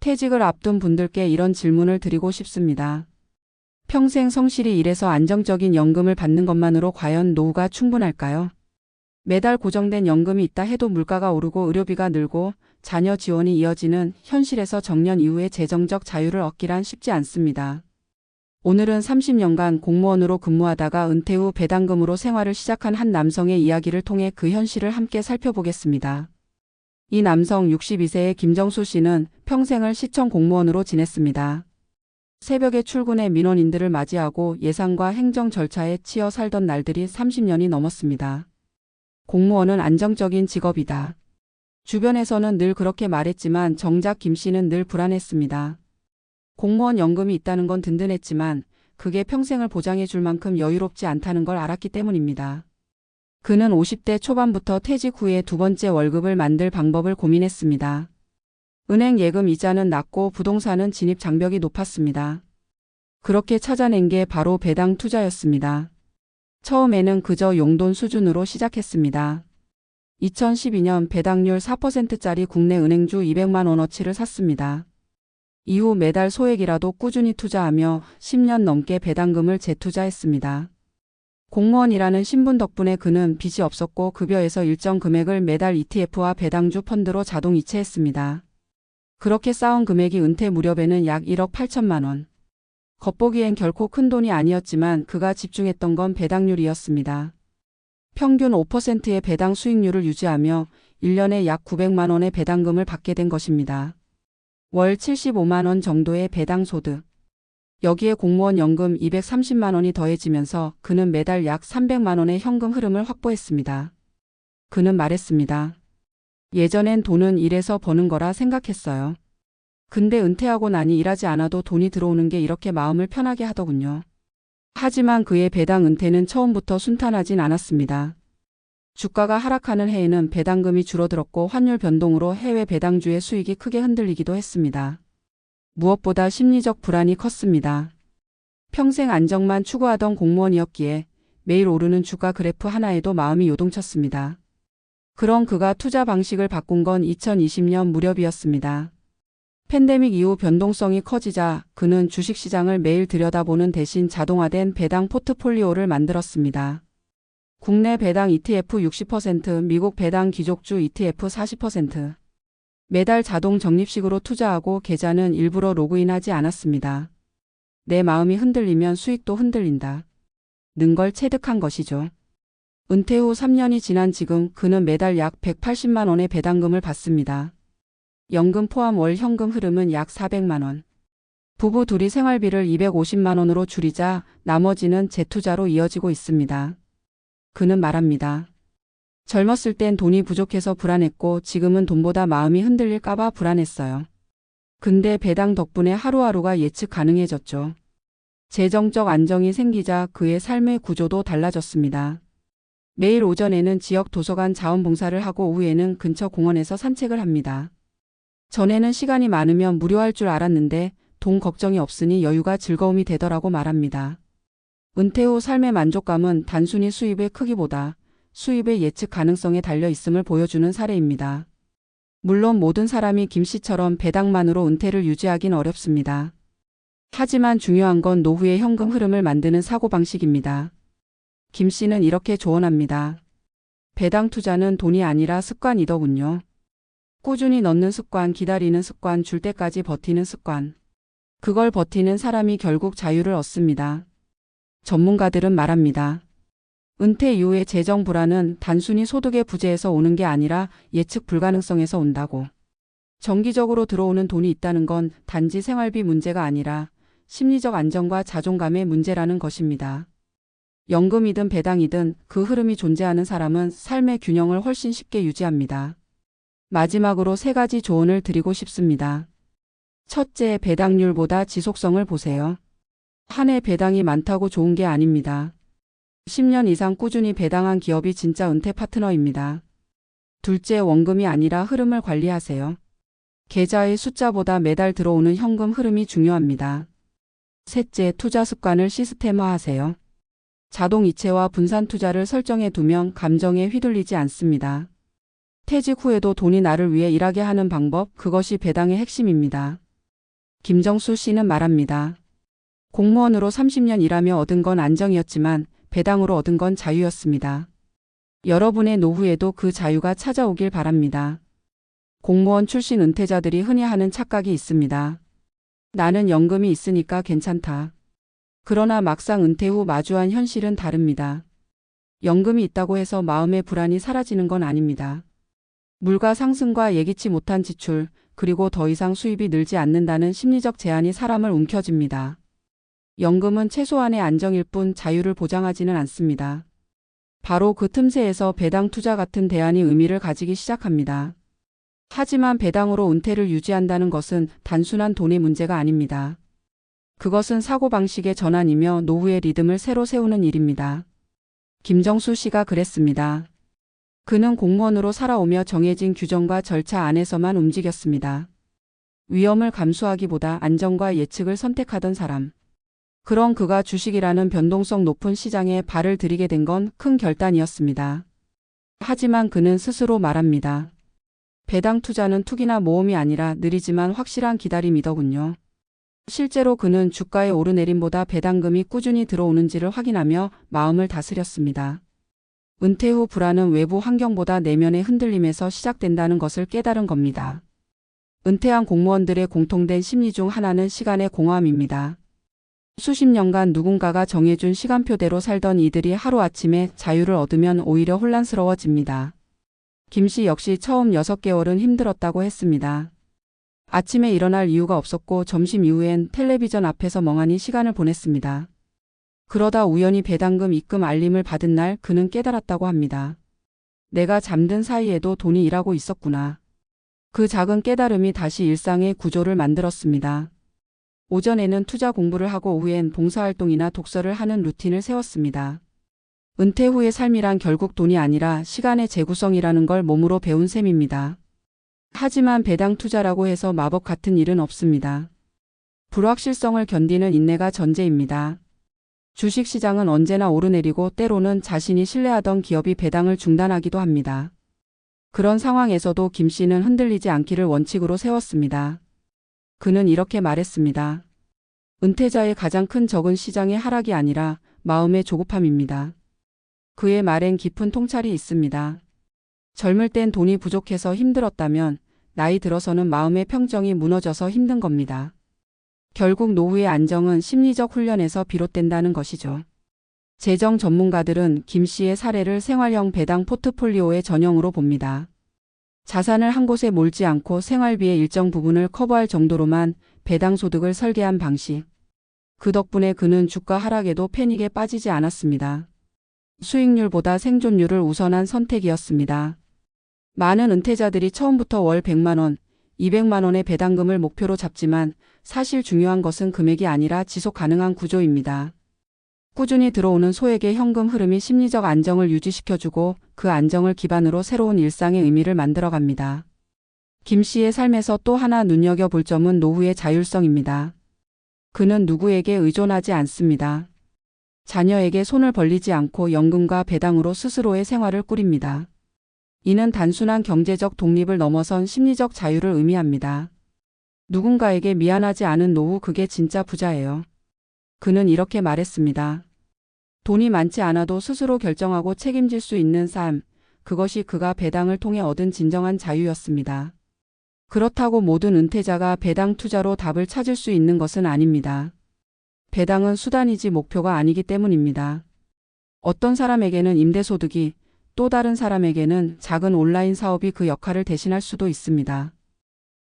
퇴직을 앞둔 분들께 이런 질문을 드리고 싶습니다. 평생 성실히 일해서 안정적인 연금을 받는 것만으로 과연 노후가 충분할까요? 매달 고정된 연금이 있다 해도 물가가 오르고 의료비가 늘고 자녀 지원이 이어지는 현실에서 정년 이후에 재정적 자유를 얻기란 쉽지 않습니다. 오늘은 30년간 공무원으로 근무하다가 은퇴 후 배당금으로 생활을 시작한 한 남성의 이야기를 통해 그 현실을 함께 살펴보겠습니다. 이 남성 62세의 김정수 씨는 평생을 시청 공무원으로 지냈습니다. 새벽에 출근해 민원인들을 맞이하고 예상과 행정 절차에 치여 살던 날들이 30년이 넘었습니다. 공무원은 안정적인 직업이다. 주변에서는 늘 그렇게 말했지만 정작 김 씨는 늘 불안했습니다. 공무원 연금이 있다는 건 든든했지만 그게 평생을 보장해 줄 만큼 여유롭지 않다는 걸 알았기 때문입니다. 그는 50대 초반부터 퇴직 후에 두 번째 월급을 만들 방법을 고민했습니다. 은행 예금 이자는 낮고 부동산은 진입 장벽이 높았습니다. 그렇게 찾아낸 게 바로 배당 투자였습니다. 처음에는 그저 용돈 수준으로 시작했습니다. 2012년 배당률 4%짜리 국내 은행주 200만 원어치를 샀습니다. 이후 매달 소액이라도 꾸준히 투자하며 10년 넘게 배당금을 재투자했습니다. 공무원이라는 신분 덕분에 그는 빚이 없었고 급여에서 일정 금액을 매달 ETF와 배당주 펀드로 자동 이체했습니다. 그렇게 쌓은 금액이 은퇴 무렵에는 약 1억 8천만 원. 겉보기엔 결코 큰 돈이 아니었지만 그가 집중했던 건 배당률이었습니다. 평균 5%의 배당 수익률을 유지하며 1년에 약 900만 원의 배당금을 받게 된 것입니다. 월 75만 원 정도의 배당 소득. 여기에 공무원 연금 230만 원이 더해지면서 그는 매달 약 300만 원의 현금 흐름을 확보했습니다. 그는 말했습니다. 예전엔 돈은 일해서 버는 거라 생각했어요. 근데 은퇴하고 나니 일하지 않아도 돈이 들어오는 게 이렇게 마음을 편하게 하더군요. 하지만 그의 배당 은퇴는 처음부터 순탄하진 않았습니다. 주가가 하락하는 해에는 배당금이 줄어들었고 환율 변동으로 해외 배당주의 수익이 크게 흔들리기도 했습니다. 무엇보다 심리적 불안이 컸습니다. 평생 안정만 추구하던 공무원이었기에 매일 오르는 주가 그래프 하나에도 마음이 요동쳤습니다. 그런 그가 투자 방식을 바꾼 건 2020년 무렵이었습니다. 팬데믹 이후 변동성이 커지자 그는 주식시장을 매일 들여다보는 대신 자동화된 배당 포트폴리오를 만들었습니다. 국내 배당 ETF 60%, 미국 배당 귀족주 ETF 40%. 매달 자동 적립식으로 투자하고 계좌는 일부러 로그인하지 않았습니다. 내 마음이 흔들리면 수익도 흔들린다. 는 걸 체득한 것이죠. 은퇴 후 3년이 지난 지금 그는 매달 약 180만 원의 배당금을 받습니다. 연금 포함 월 현금 흐름은 약 400만 원. 부부 둘이 생활비를 250만 원으로 줄이자 나머지는 재투자로 이어지고 있습니다. 그는 말합니다. 젊었을 땐 돈이 부족해서 불안했고 지금은 돈보다 마음이 흔들릴까봐 불안했어요. 근데 배당 덕분에 하루하루가 예측 가능해졌죠. 재정적 안정이 생기자 그의 삶의 구조도 달라졌습니다. 매일 오전에는 지역 도서관 자원봉사를 하고 오후에는 근처 공원에서 산책을 합니다. 전에는 시간이 많으면 무료할 줄 알았는데 돈 걱정이 없으니 여유가 즐거움이 되더라고 말합니다. 은퇴 후 삶의 만족감은 단순히 수입의 크기보다 수입의 예측 가능성에 달려 있음을 보여주는 사례입니다. 물론 모든 사람이 김 씨처럼 배당만으로 은퇴를 유지하긴 어렵습니다. 하지만 중요한 건 노후의 현금 흐름을 만드는 사고방식입니다. 김 씨는 이렇게 조언합니다. 배당 투자는 돈이 아니라 습관이더군요. 꾸준히 넣는 습관, 기다리는 습관, 줄 때까지 버티는 습관. 그걸 버티는 사람이 결국 자유를 얻습니다. 전문가들은 말합니다. 은퇴 이후의 재정 불안은 단순히 소득의 부재에서 오는 게 아니라 예측 불가능성에서 온다고. 정기적으로 들어오는 돈이 있다는 건 단지 생활비 문제가 아니라 심리적 안정과 자존감의 문제라는 것입니다. 연금이든 배당이든 그 흐름이 존재하는 사람은 삶의 균형을 훨씬 쉽게 유지합니다. 마지막으로 3가지 조언을 드리고 싶습니다. 첫째, 배당률보다 지속성을 보세요. 한 해 배당이 많다고 좋은 게 아닙니다. 10년 이상 꾸준히 배당한 기업이 진짜 은퇴 파트너입니다. 둘째, 원금이 아니라 흐름을 관리하세요. 계좌의 숫자보다 매달 들어오는 현금 흐름이 중요합니다. 셋째, 투자 습관을 시스템화하세요. 자동 이체와 분산 투자를 설정해 두면 감정에 휘둘리지 않습니다. 퇴직 후에도 돈이 나를 위해 일하게 하는 방법, 그것이 배당의 핵심입니다. 김정수 씨는 말합니다. 공무원으로 30년 일하며 얻은 건 안정이었지만 배당으로 얻은 건 자유였습니다. 여러분의 노후에도 그 자유가 찾아오길 바랍니다. 공무원 출신 은퇴자들이 흔히 하는 착각이 있습니다. 나는 연금이 있으니까 괜찮다. 그러나 막상 은퇴 후 마주한 현실은 다릅니다. 연금이 있다고 해서 마음의 불안이 사라지는 건 아닙니다. 물가 상승과 예기치 못한 지출, 그리고 더 이상 수입이 늘지 않는다는 심리적 제한이 사람을 움켜쥡니다. 연금은 최소한의 안정일 뿐 자유를 보장하지는 않습니다. 바로 그 틈새에서 배당 투자 같은 대안이 의미를 가지기 시작합니다. 하지만 배당으로 은퇴를 유지한다는 것은 단순한 돈의 문제가 아닙니다. 그것은 사고방식의 전환이며 노후의 리듬을 새로 세우는 일입니다. 김정수 씨가 그랬습니다. 그는 공무원으로 살아오며 정해진 규정과 절차 안에서만 움직였습니다. 위험을 감수하기보다 안정과 예측을 선택하던 사람. 그런 그가 주식이라는 변동성 높은 시장에 발을 들이게 된 건 큰 결단이었습니다. 하지만 그는 스스로 말합니다. 배당 투자는 투기나 모험이 아니라 느리지만 확실한 기다림이더군요. 실제로 그는 주가의 오르내림보다 배당금이 꾸준히 들어오는지를 확인하며 마음을 다스렸습니다. 은퇴 후 불안은 외부 환경보다 내면의 흔들림에서 시작된다는 것을 깨달은 겁니다. 은퇴한 공무원들의 공통된 심리 중 하나는 시간의 공허함입니다. 수십 년간 누군가가 정해준 시간표대로 살던 이들이 하루아침에 자유를 얻으면 오히려 혼란스러워집니다. 김 씨 역시 처음 6개월은 힘들었다고 했습니다. 아침에 일어날 이유가 없었고 점심 이후엔 텔레비전 앞에서 멍하니 시간을 보냈습니다. 그러다 우연히 배당금 입금 알림을 받은 날 그는 깨달았다고 합니다. 내가 잠든 사이에도 돈이 일하고 있었구나. 그 작은 깨달음이 다시 일상의 구조를 만들었습니다. 오전에는 투자 공부를 하고 오후엔 봉사활동이나 독서를 하는 루틴을 세웠습니다. 은퇴 후의 삶이란 결국 돈이 아니라 시간의 재구성이라는 걸 몸으로 배운 셈입니다. 하지만 배당 투자라고 해서 마법 같은 일은 없습니다. 불확실성을 견디는 인내가 전제입니다. 주식시장은 언제나 오르내리고 때로는 자신이 신뢰하던 기업이 배당을 중단하기도 합니다. 그런 상황에서도 김 씨는 흔들리지 않기를 원칙으로 세웠습니다. 그는 이렇게 말했습니다. 은퇴자의 가장 큰 적은 시장의 하락이 아니라 마음의 조급함입니다. 그의 말엔 깊은 통찰이 있습니다. 젊을 땐 돈이 부족해서 힘들었다면 나이 들어서는 마음의 평정이 무너져서 힘든 겁니다. 결국 노후의 안정은 심리적 훈련에서 비롯된다는 것이죠. 재정 전문가들은 김 씨의 사례를 생활형 배당 포트폴리오의 전형으로 봅니다. 자산을 한 곳에 몰지 않고 생활비의 일정 부분을 커버할 정도로만 배당 소득을 설계한 방식. 그 덕분에 그는 주가 하락에도 패닉에 빠지지 않았습니다. 수익률보다 생존율을 우선한 선택이었습니다. 많은 은퇴자들이 처음부터 월 100만 원, 200만 원의 배당금을 목표로 잡지만 사실 중요한 것은 금액이 아니라 지속 가능한 구조입니다. 꾸준히 들어오는 소액의 현금 흐름이 심리적 안정을 유지시켜주고 그 안정을 기반으로 새로운 일상의 의미를 만들어갑니다. 김 씨의 삶에서 또 하나 눈여겨볼 점은 노후의 자율성입니다. 그는 누구에게 의존하지 않습니다. 자녀에게 손을 벌리지 않고 연금과 배당으로 스스로의 생활을 꾸립니다. 이는 단순한 경제적 독립을 넘어선 심리적 자유를 의미합니다. 누군가에게 미안하지 않은 노후, 그게 진짜 부자예요. 그는 이렇게 말했습니다. 돈이 많지 않아도 스스로 결정하고 책임질 수 있는 삶, 그것이 그가 배당을 통해 얻은 진정한 자유였습니다. 그렇다고 모든 은퇴자가 배당 투자로 답을 찾을 수 있는 것은 아닙니다. 배당은 수단이지 목표가 아니기 때문입니다. 어떤 사람에게는 임대소득이, 또 다른 사람에게는 작은 온라인 사업이 그 역할을 대신할 수도 있습니다.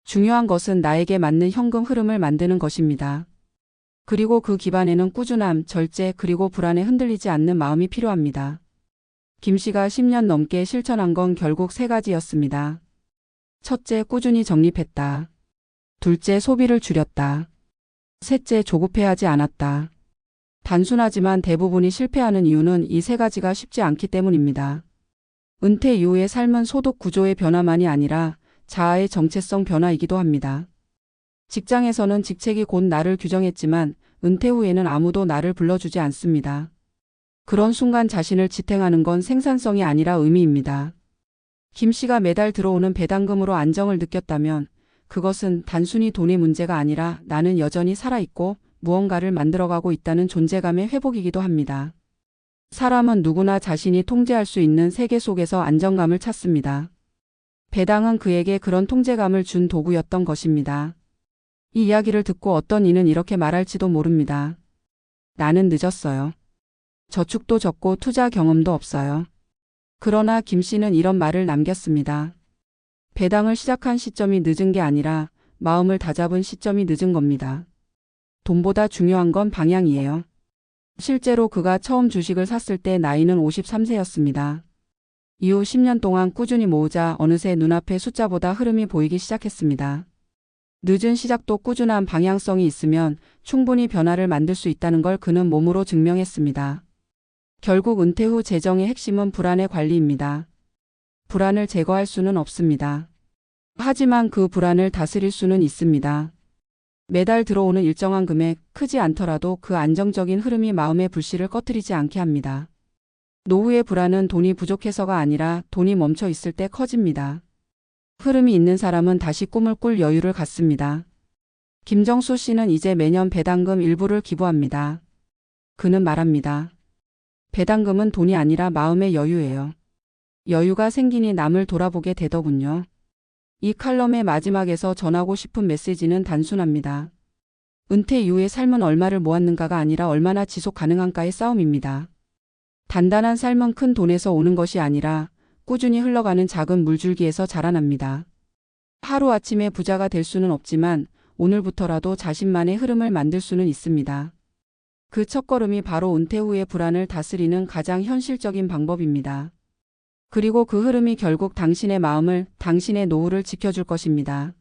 중요한 것은 나에게 맞는 현금 흐름을 만드는 것입니다. 그리고 그 기반에는 꾸준함, 절제, 그리고 불안에 흔들리지 않는 마음이 필요합니다. 김 씨가 10년 넘게 실천한 건 결국 3가지였습니다. 첫째, 꾸준히 적립했다. 둘째, 소비를 줄였다. 셋째, 조급해하지 않았다. 단순하지만 대부분이 실패하는 이유는 이 3가지가 쉽지 않기 때문입니다. 은퇴 이후의 삶은 소득 구조의 변화만이 아니라 자아의 정체성 변화이기도 합니다. 직장에서는 직책이 곧 나를 규정했지만 은퇴 후에는 아무도 나를 불러주지 않습니다. 그런 순간 자신을 지탱하는 건 생산성이 아니라 의미입니다. 김 씨가 매달 들어오는 배당금으로 안정을 느꼈다면 그것은 단순히 돈의 문제가 아니라 나는 여전히 살아있고 무언가를 만들어가고 있다는 존재감의 회복이기도 합니다. 사람은 누구나 자신이 통제할 수 있는 세계 속에서 안정감을 찾습니다. 배당은 그에게 그런 통제감을 준 도구였던 것입니다. 이 이야기를 듣고 어떤 이는 이렇게 말할지도 모릅니다. 나는 늦었어요. 저축도 적고 투자 경험도 없어요. 그러나 김 씨는 이런 말을 남겼습니다. 배당을 시작한 시점이 늦은 게 아니라 마음을 다잡은 시점이 늦은 겁니다. 돈보다 중요한 건 방향이에요. 실제로 그가 처음 주식을 샀을 때 나이는 53세였습니다. 이후 10년 동안 꾸준히 모으자 어느새 눈앞에 숫자보다 흐름이 보이기 시작했습니다. 늦은 시작도 꾸준한 방향성이 있으면 충분히 변화를 만들 수 있다는 걸 그는 몸으로 증명했습니다. 결국 은퇴 후 재정의 핵심은 불안의 관리입니다. 불안을 제거할 수는 없습니다. 하지만 그 불안을 다스릴 수는 있습니다. 매달 들어오는 일정한 금액, 크지 않더라도 그 안정적인 흐름이 마음의 불씨를 꺼뜨리지 않게 합니다. 노후의 불안은 돈이 부족해서가 아니라 돈이 멈춰 있을 때 커집니다. 흐름이 있는 사람은 다시 꿈을 꿀 여유를 갖습니다. 김정수 씨는 이제 매년 배당금 일부를 기부합니다. 그는 말합니다. 배당금은 돈이 아니라 마음의 여유예요. 여유가 생기니 남을 돌아보게 되더군요. 이 칼럼의 마지막에서 전하고 싶은 메시지는 단순합니다. 은퇴 이후의 삶은 얼마를 모았는가가 아니라 얼마나 지속 가능한가의 싸움입니다. 단단한 삶은 큰 돈에서 오는 것이 아니라 꾸준히 흘러가는 작은 물줄기에서 자라납니다. 하루아침에 부자가 될 수는 없지만 오늘부터라도 자신만의 흐름을 만들 수는 있습니다. 그 첫걸음이 바로 은퇴 후의 불안을 다스리는 가장 현실적인 방법입니다. 그리고 그 흐름이 결국 당신의 마음을, 당신의 노후를 지켜줄 것입니다.